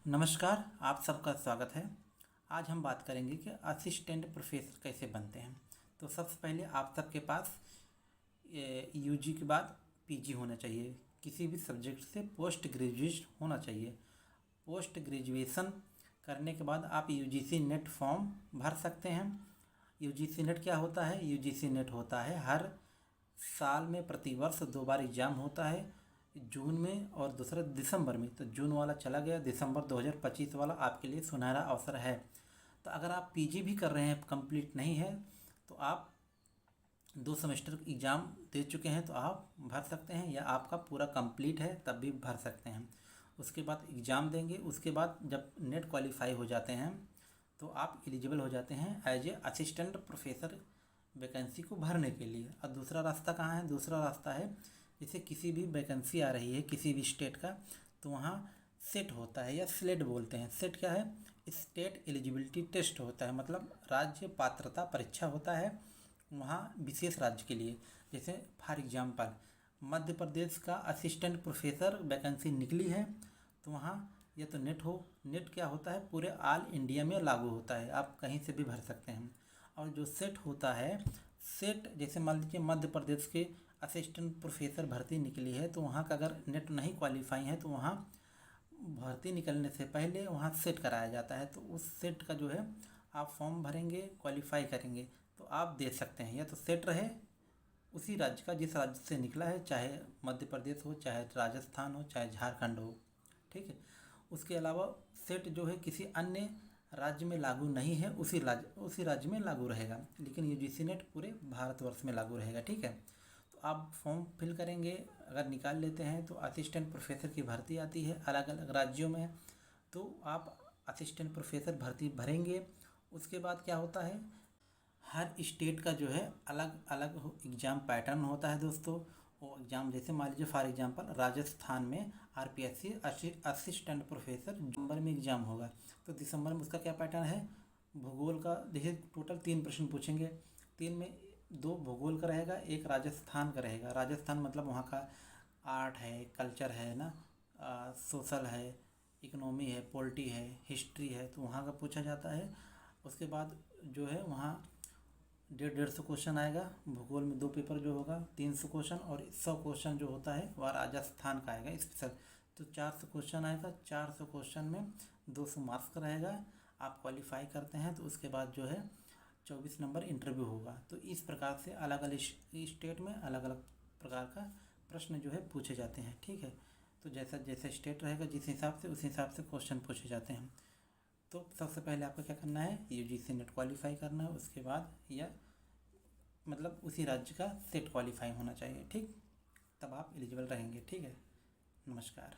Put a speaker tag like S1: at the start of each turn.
S1: नमस्कार, आप सबका स्वागत है। आज हम बात करेंगे कि असिस्टेंट प्रोफेसर कैसे बनते हैं। तो सबसे पहले आप सबके पास यूजी के बाद पीजी होना चाहिए। किसी भी सब्जेक्ट से पोस्ट ग्रेजुएट होना चाहिए। पोस्ट ग्रेजुएशन करने के बाद आप यूजीसी नेट फॉर्म भर सकते हैं। यूजीसी नेट क्या होता है? यूजीसी नेट होता है हर साल में प्रतिवर्ष 2 बार एग्ज़ाम होता है, जून में और दूसरा दिसंबर में। तो जून वाला चला गया, दिसंबर 2025 वाला आपके लिए सुनहरा अवसर है। तो अगर आप पीजी भी कर रहे हैं, कंप्लीट नहीं है, तो आप 2 सेमेस्टर एग्ज़ाम दे चुके हैं तो आप भर सकते हैं, या आपका पूरा कंप्लीट है तब भी भर सकते हैं। उसके बाद एग्ज़ाम देंगे, उसके बाद जब नेट क्वालिफाई हो जाते हैं तो आप एलिजिबल हो जाते हैं as a assistant professor vacancy को भरने के लिए। और दूसरा रास्ता कहाँ है? दूसरा रास्ता है, जैसे किसी भी वैकेंसी आ रही है किसी भी स्टेट का, तो वहाँ सेट होता है या स्लेट बोलते हैं। सेट क्या है? स्टेट एलिजिबिलिटी टेस्ट होता है, मतलब राज्य पात्रता परीक्षा होता है वहाँ विशेष राज्य के लिए। जैसे फॉर एग्जाम्पल मध्य प्रदेश का असिस्टेंट प्रोफेसर वैकेंसी निकली है, तो वहाँ या तो नेट हो, नेट क्या होता है पूरे ऑल इंडिया में लागू होता है, आप कहीं से भी भर सकते हैं। और जो सेट होता है, सेट जैसे मान लीजिए मध्य प्रदेश के असिस्टेंट प्रोफेसर भर्ती निकली है, तो वहाँ का अगर नेट नहीं क्वालिफाई है तो वहाँ भर्ती निकलने से पहले वहाँ सेट कराया जाता है। तो उस सेट का जो है आप फॉर्म भरेंगे, क्वालिफाई करेंगे तो आप दे सकते हैं। या तो सेट रहे उसी राज्य का जिस राज्य से निकला है, चाहे मध्य प्रदेश हो, चाहे राजस्थान हो, चाहे झारखंड हो, ठीक है। उसके अलावा सेट जो है किसी अन्य राज्य में लागू नहीं है, उसी राज्य में लागू रहेगा, लेकिन यूजीसी नेट पूरे भारतवर्ष में लागू रहेगा, ठीक है। तो आप फॉर्म फिल करेंगे, अगर निकाल लेते हैं तो असिस्टेंट प्रोफेसर की भर्ती आती है अलग अलग राज्यों में, तो आप असिस्टेंट प्रोफेसर भर्ती भरेंगे। उसके बाद क्या होता है, हर स्टेट का जो है अलग अलग एग्ज़ाम पैटर्न होता है दोस्तों। वो एग्ज़ाम जैसे मान लीजिए फॉर एग्जांपल राजस्थान में आरपीएससी असिस्टेंट प्रोफेसर दिसंबर में एग्ज़ाम होगा, तो दिसंबर में उसका क्या पैटर्न है? भूगोल का देखिए टोटल 3 प्रश्न पूछेंगे, 3 में 2 भूगोल का रहेगा, 1 राजस्थान का रहेगा। राजस्थान मतलब वहाँ का आर्ट है, कल्चर है ना, सोशल है, इकोनॉमी है, पॉलिटी है, हिस्ट्री है, तो वहाँ का पूछा जाता है। उसके बाद जो है वहाँ 150 क्वेश्चन आएगा। भूगोल में 2 पेपर जो होगा 300 क्वेश्चन, और 100 क्वेश्चन जो होता है वह राजस्थान का आएगा स्पेशल। तो 400 क्वेश्चन आएगा, 400 क्वेश्चन में 200 मार्क्स का रहेगा। आप क्वालिफाई करते हैं तो उसके बाद जो है 24 नंबर इंटरव्यू होगा। तो इस प्रकार से अलग अलग स्टेट में अलग अलग प्रकार का प्रश्न जो है पूछे जाते हैं, ठीक है। तो जैसा जैसा स्टेट रहेगा जिस हिसाब से उस हिसाब से क्वेश्चन पूछे जाते हैं। तो सबसे पहले आपको क्या करना है, यूजीसी नेट क्वालिफाई करना है, उसके बाद या मतलब उसी राज्य का सेट क्वालिफाई होना चाहिए, ठीक, तब आप एलिजिबल रहेंगे, ठीक है। नमस्कार।